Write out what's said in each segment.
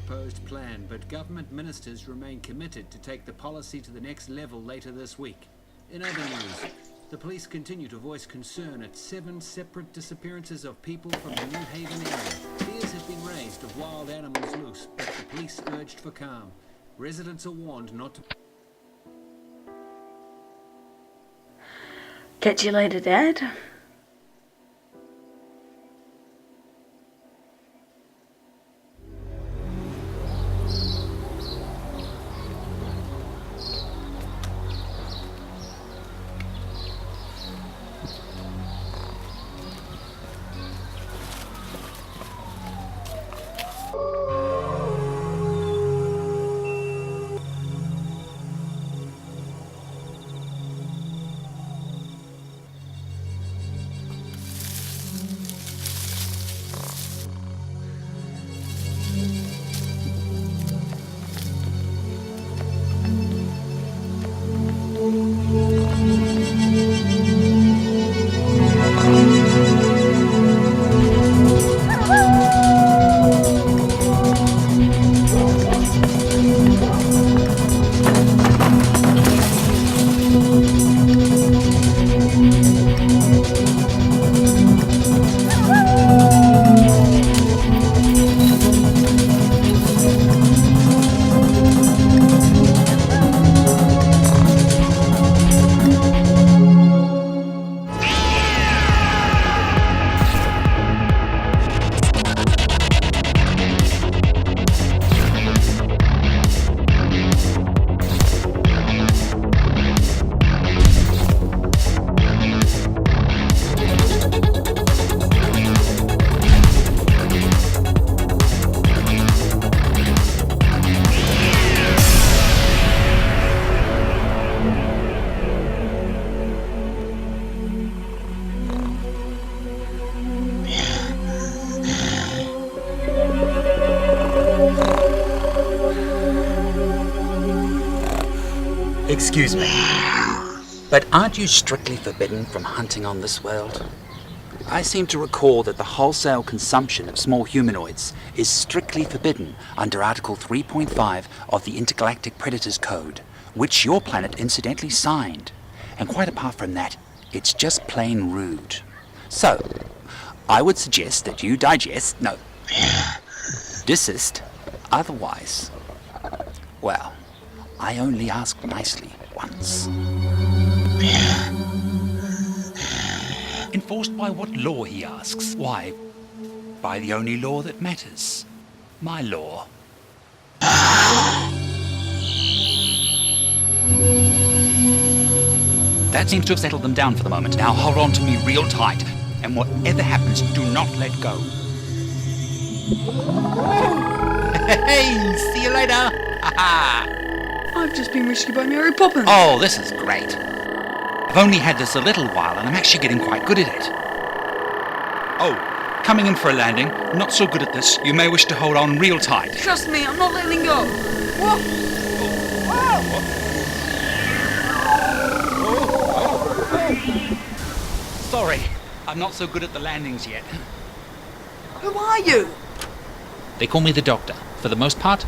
proposed plan, but government ministers remain committed to take the policy to the next level later this week. In other news, the police continue to voice concern at 7 separate disappearances of people from the New Haven area. Fears have been raised of wild animals loose, but the police urged for calm. Residents are warned not to... Catch you later, Dad. Excuse me, but aren't you strictly forbidden from hunting on this world? I seem to recall that the wholesale consumption of small humanoids is strictly forbidden under Article 3.5 of the Intergalactic Predators Code, which your planet incidentally signed. And quite apart from that, it's just plain rude. So, I would suggest that you desist, otherwise, well, I only asked nicely once. Enforced by what law, he asks. Why, by the only law that matters. My law. That seems to have settled them down for the moment. Now hold on to me real tight, and whatever happens, do not let go. Hey, see you later. Ha-ha. I've just been rescued by Mary Poppins. Oh, this is great. I've only had this a little while and I'm actually getting quite good at it. Oh, coming in for a landing. Not so good at this. You may wish to hold on real tight. Trust me, I'm not letting go. Whoa! Sorry, I'm not so good at the landings yet. Who are you? They call me the Doctor. For the most part,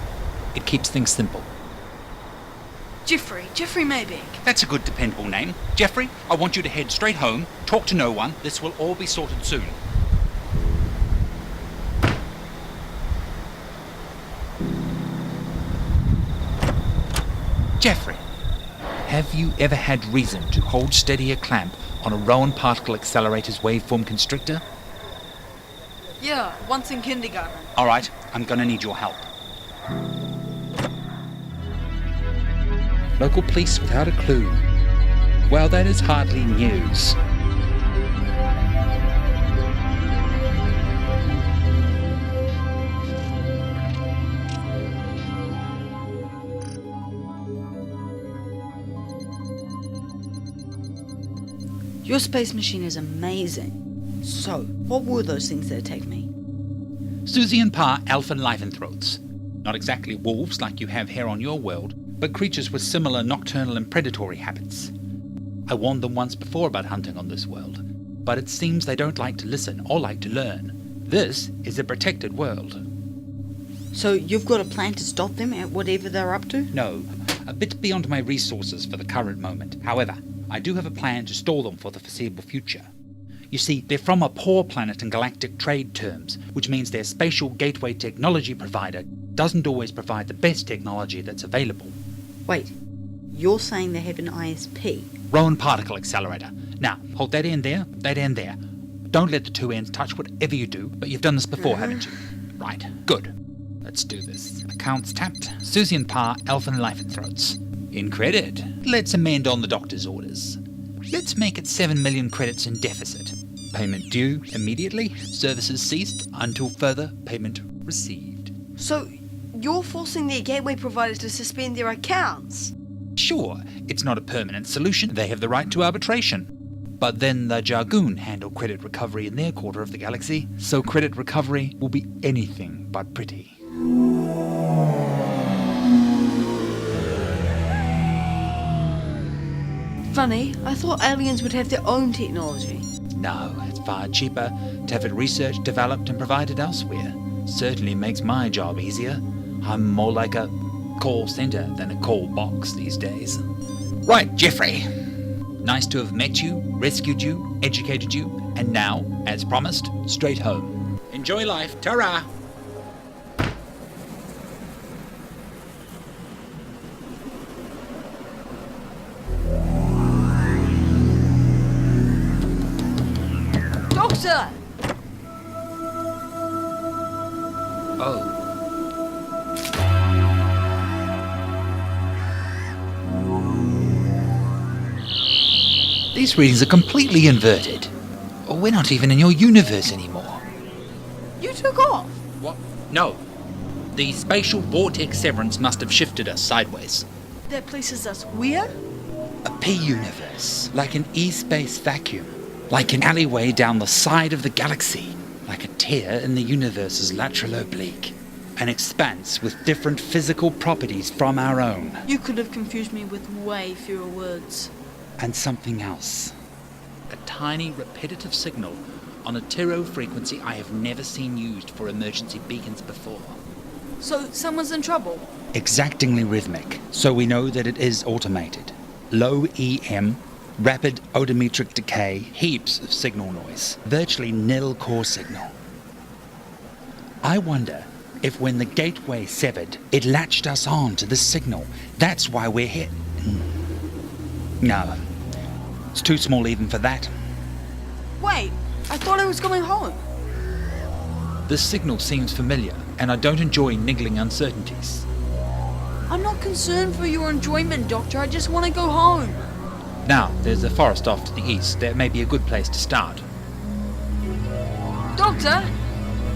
it keeps things simple. Jeffrey Maybank. That's a good, dependable name. Jeffrey, I want you to head straight home, talk to no one. This will all be sorted soon. Jeffrey, have you ever had reason to hold steady a clamp on a Rowan particle accelerator's waveform constrictor? Yeah, once in kindergarten. All right, I'm gonna need your help. Local police without a clue. Well, that is hardly news. Your space machine is amazing. So, what were those things that attacked me? Susie and Pa elfin lycanthropes. Not exactly wolves like you have here on your world, but creatures with similar nocturnal and predatory habits. I warned them once before about hunting on this world, but it seems they don't like to listen or like to learn. This is a protected world. So you've got a plan to stop them at whatever they're up to? No, a bit beyond my resources for the current moment. However, I do have a plan to stall them for the foreseeable future. You see, they're from a poor planet in galactic trade terms, which means their spatial gateway technology provider doesn't always provide the best technology that's available. Wait, you're saying they have an ISP? Rowan Particle Accelerator. Now, hold that end there, that end there. Don't let the two ends touch whatever you do, but you've done this before, haven't you? Right, good. Let's do this. Accounts tapped. Susie and Pa, Elf and Life and Throats. In credit. Let's amend on the doctor's orders. Let's make it 7 million credits in deficit. Payment due immediately. Services ceased until further payment received. So, you're forcing their gateway providers to suspend their accounts? Sure, it's not a permanent solution. They have the right to arbitration. But then the Jargoon handle credit recovery in their quarter of the galaxy, so credit recovery will be anything but pretty. Funny, I thought aliens would have their own technology. No, it's far cheaper to have it researched, developed and provided elsewhere. Certainly makes my job easier. I'm more like a call centre than a call box these days. Right, Jeffrey. Nice to have met you, rescued you, educated you, and now, as promised, straight home. Enjoy life. Ta-ra! Doctor! Oh. These readings are completely inverted. We're not even in your universe anymore. You took off? What? No. The spatial vortex severance must have shifted us sideways. That places us where? A P-universe. Like an E-space vacuum. Like an alleyway down the side of the galaxy. Like a tear in the universe's lateral oblique. An expanse with different physical properties from our own. You could have confused me with way fewer words. And something else. A tiny repetitive signal on a Tiro frequency I have never seen used for emergency beacons before. So someone's in trouble? Exactingly rhythmic, so we know that it is automated. Low EM, rapid odometric decay, heaps of signal noise, virtually nil core signal. I wonder if when the gateway severed, it latched us on to this signal. That's why we're here. No. It's too small even for that. Wait, I thought I was going home. This signal seems familiar, and I don't enjoy niggling uncertainties. I'm not concerned for your enjoyment, Doctor. I just want to go home. Now, there's a forest off to the east. That may be a good place to start. Doctor,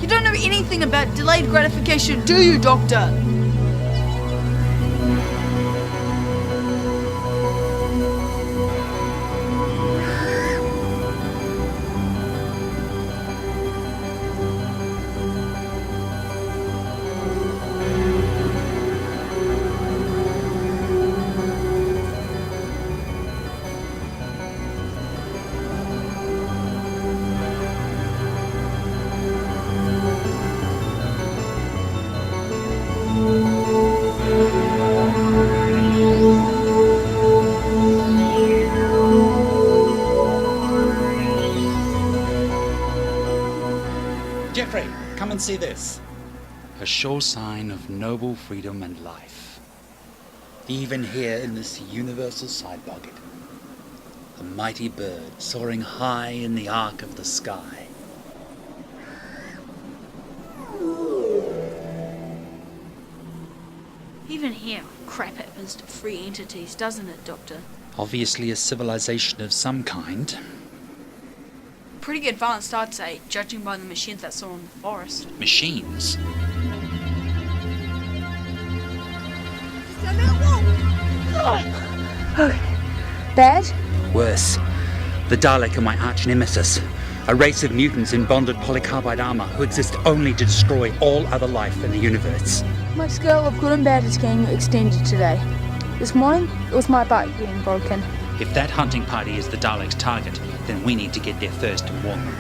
you don't know anything about delayed gratification, do you, Doctor? Jeffrey, come and see this. A sure sign of noble freedom and life. Even here in this universal side pocket. A mighty bird soaring high in the arc of the sky. Even here, crap happens to free entities, doesn't it, Doctor? Obviously a civilization of some kind. Pretty advanced, I'd say, judging by the machines that saw in the forest. Machines. Bad? Worse. The Dalek are my arch nemesis. A race of mutants in bonded polycarbide armor who exist only to destroy all other life in the universe. My scale of good and bad is getting extended today. This morning, it was my bike being broken. If that hunting party is the Daleks' target, then we need to get there first and warn them.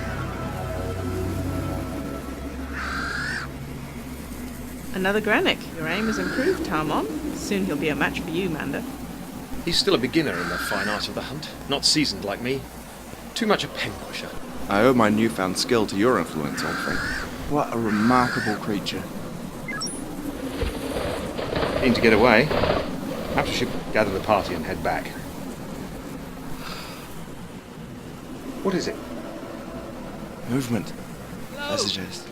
Another Granick. Your aim is improved, Tarmon. Soon he'll be a match for you, Manda. He's still a beginner in the fine art of the hunt, not seasoned like me. Too much a pen pusher. I owe my newfound skill to your influence, old friend. What a remarkable creature. Keen to get away? Perhaps we should gather the party and head back. What is it? Movement. Messages.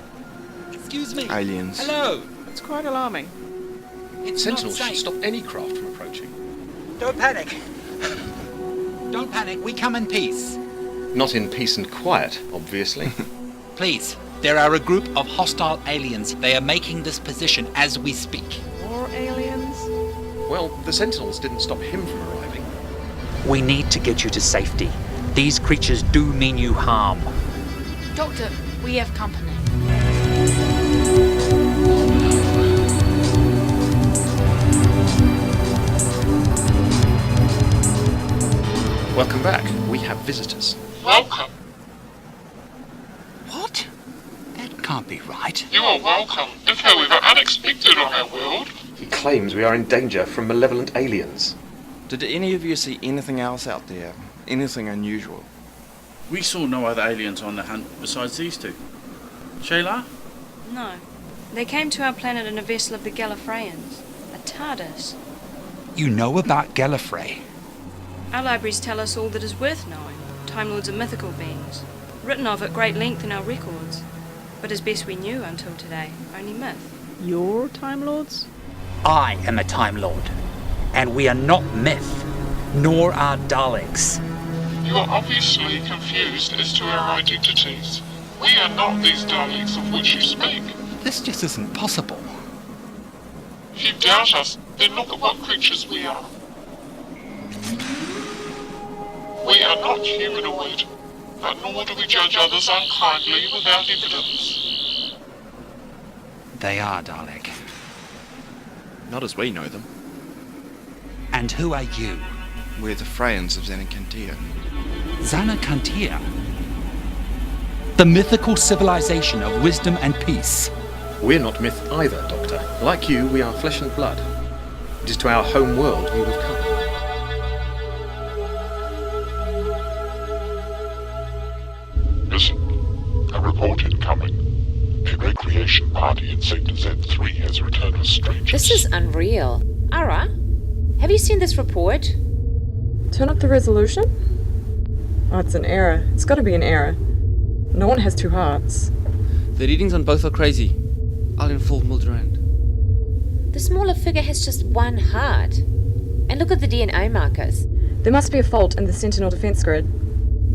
Excuse me. Aliens. Hello. It's quite alarming. It's Sentinels not should safe. stop any craft from approaching. Don't panic. Don't panic. We come in peace. Not in peace and quiet, obviously. Please. There are a group of hostile aliens. They are making this position as we speak. More aliens? Well, the Sentinels didn't stop him from arriving. We need to get you to safety. These creatures do mean you harm. Doctor, we have company. Welcome back. We have visitors. Welcome. What? That can't be right. You are welcome, if however unexpected on our world. He claims we are in danger from malevolent aliens. Did any of you see anything else out there? Anything unusual? We saw no other aliens on the hunt besides these two. Shayla? No. They came to our planet in a vessel of the Gallifreyans. A TARDIS. You know about Gallifrey? Our libraries tell us all that is worth knowing. Time Lords are mythical beings, written of at great length in our records. But as best we knew until today, only myth. Your Time Lords? I am a Time Lord. And we are not myth, nor are Daleks. You are obviously confused as to our identities. We are not these Daleks of which you speak. This just isn't possible. If you doubt us, then look at what creatures we are. We are not humanoid, but nor do we judge others unkindly without evidence. They are Dalek. Not as we know them. And who are you? We're the Freyans of Xanakantia. Xanakantia? The mythical civilization of wisdom and peace. We're not myth either, Doctor. Like you, we are flesh and blood. It is to our home world you have come. Listen, a report incoming. A recreation party in Sector Z3 has returned with strangers. This is unreal. Ara, have you seen this report? Turn up the resolution? Oh, it's an error. It's got to be an error. No one has two hearts. The readings on both are crazy. I'll inform Muldrand. The smaller figure has just one heart. And look at the DNA markers. There must be a fault in the Sentinel defense grid.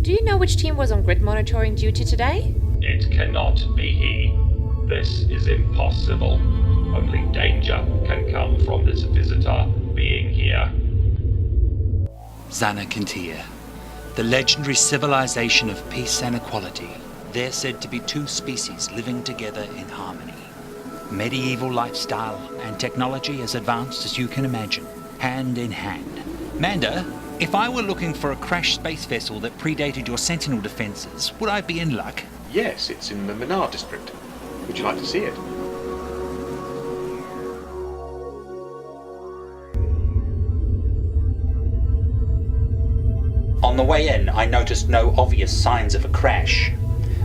Do you know which team was on grid monitoring duty today? It cannot be he. This is impossible. Only danger can come from this visitor being here. Xanakantia, the legendary civilization of peace and equality. They're said to be two species living together in harmony. Medieval lifestyle and technology as advanced as you can imagine, hand in hand. Manda, if I were looking for a crashed space vessel that predated your Sentinel defenses, would I be in luck? Yes, it's in the Minar district. Would you like to see it? On the way in, I noticed no obvious signs of a crash.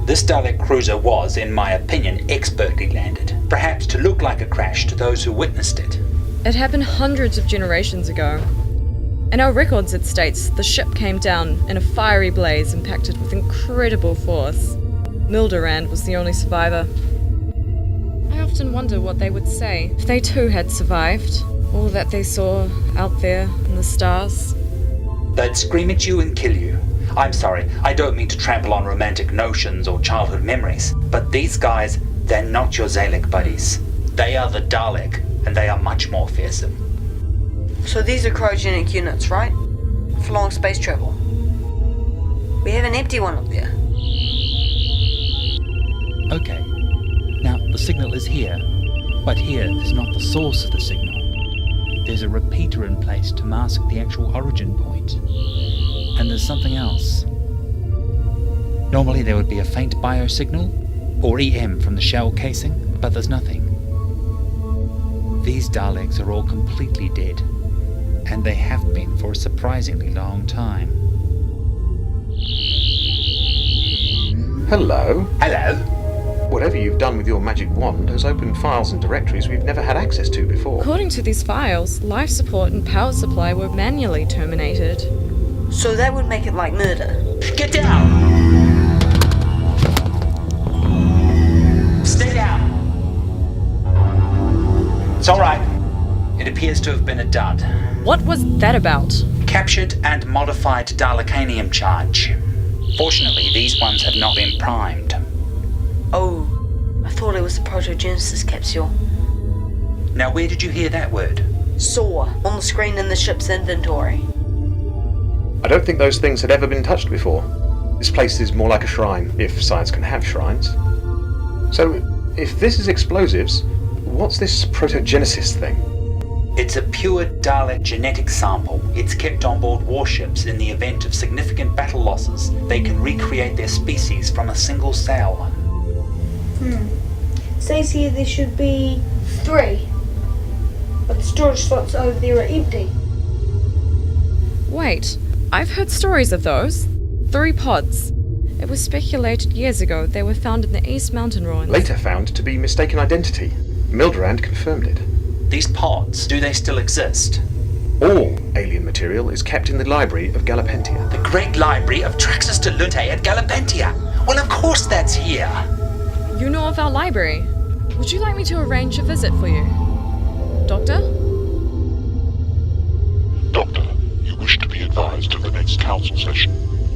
This Dalek cruiser was, in my opinion, expertly landed, perhaps to look like a crash to those who witnessed it. It happened hundreds of generations ago. In our records it states the ship came down in a fiery blaze impacted with incredible force. Milderand was the only survivor. I often wonder what they would say if they too had survived. All that they saw out there in the stars. They'd scream at you and kill you. I'm sorry, I don't mean to trample on romantic notions or childhood memories, but these guys, they're not your Dalek buddies. They are the Dalek, and they are much more fearsome. So these are cryogenic units, right? For long space travel. We have an empty one up there. Okay. Now, the signal is here, but here is not the source of the signal. There's a repeater in place to mask the actual origin point. And there's something else. Normally there would be a faint biosignal, or EM from the shell casing, but there's nothing. These Daleks are all completely dead, and they have been for a surprisingly long time. Hello. Hello? Whatever you've done with your magic wand has opened files and directories we've never had access to before. According to these files, life support and power supply were manually terminated. So that would make it like murder. Get down! Stay down! It's alright. It appears to have been a dud. What was that about? Captured and modified Dalekanium charge. Fortunately, these ones have not been primed. Oh, I thought it was the Protogenesis capsule. Now, where did you hear that word? Saw, on the screen in the ship's inventory. I don't think those things had ever been touched before. This place is more like a shrine, if science can have shrines. So, if this is explosives, what's this protogenesis thing? It's a pure Dalek genetic sample. It's kept on board warships in the event of significant battle losses. They can recreate their species from a single cell. Says here there should be 3, but the storage slots over there are empty. Wait, I've heard stories of those. 3 pods. It was speculated years ago they were found in the East Mountain ruins. Later found to be mistaken identity. Mildred confirmed it. These pods, do they still exist? All alien material is kept in the library of Galapentia. The great library of Traxxas de Lunte at Galapentia. Well, of course that's here. You know of our library. Would you like me to arrange a visit for you? Doctor? Doctor, you wish to be advised of the next council session.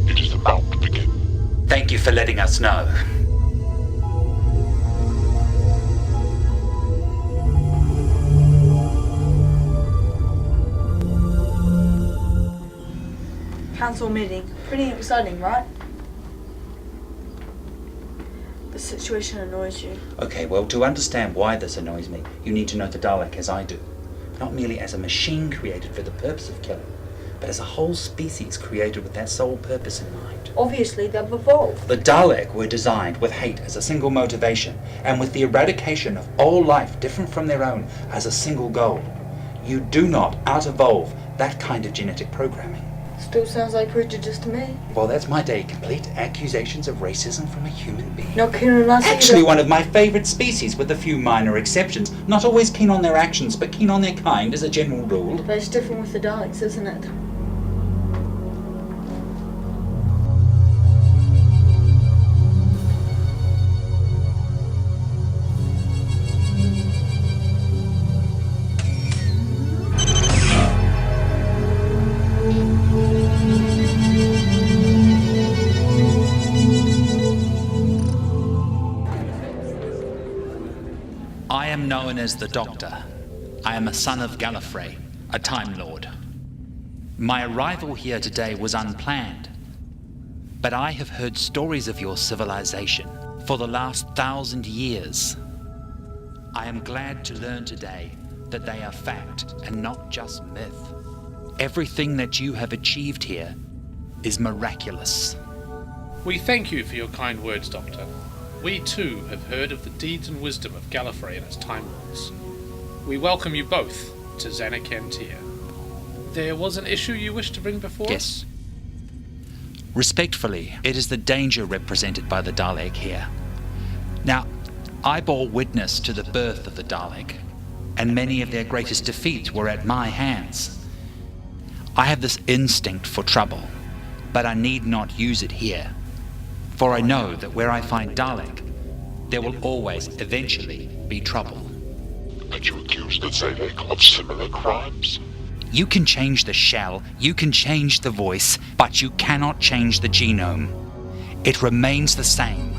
It is about to begin. Thank you for letting us know. Council meeting. Pretty exciting, right? The situation annoys you. Okay, well, to understand why this annoys me, you need to know the Dalek as I do. Not merely as a machine created for the purpose of killing, but as a whole species created with that sole purpose in mind. Obviously, they've evolved. The Dalek were designed with hate as a single motivation, and with the eradication of all life different from their own as a single goal. You do not out-evolve that kind of genetic programming. Still sounds like prejudice to me. Well, that's my day complete. Accusations of racism from a human being. Not keen on us Actually, either. one of my favourite species, with a few minor exceptions. Not always keen on their actions, but keen on their kind as a general rule. But it's different with the Daleks, isn't it? I am known as the Doctor. I am a son of Gallifrey, a Time Lord. My arrival here today was unplanned, but I have heard stories of your civilization for the last 1,000 years. I am glad to learn today that they are fact and not just myth. Everything that you have achieved here is miraculous. We thank you for your kind words, Doctor. We too have heard of the deeds and wisdom of Gallifrey and its Time Lords. We welcome you both to Xanakentia. There was an issue you wished to bring before us? Yes. Respectfully, it is the danger represented by the Dalek here. Now, I bore witness to the birth of the Dalek, and many of their greatest defeats were at my hands. I have this instinct for trouble, but I need not use it here. For I know that where I find Dalek, there will always, eventually, be trouble. And you accuse the Dalek of similar crimes? You can change the shell, you can change the voice, but you cannot change the genome. It remains the same.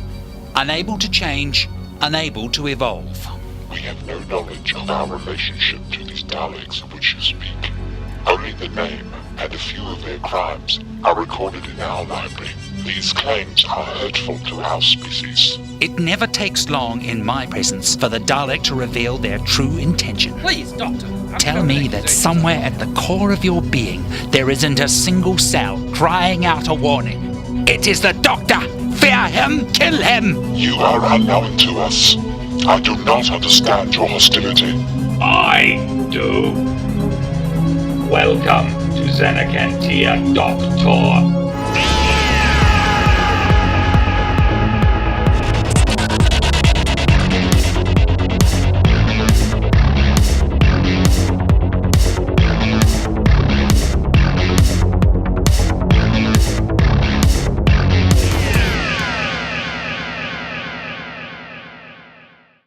Unable to change, unable to evolve. We have no knowledge of our relationship to these Daleks of which you speak. Only the name and a few of their crimes are recorded in our library. These claims are hurtful to our species. It never takes long in my presence for the Dalek to reveal their true intention. Please, Doctor. Tell me that somewhere at the core of your being there isn't a single cell crying out a warning. It is the Doctor! Fear him! Kill him! You are unknown to us. I do not understand your hostility. I do. Welcome to Xenacantia, Doctor.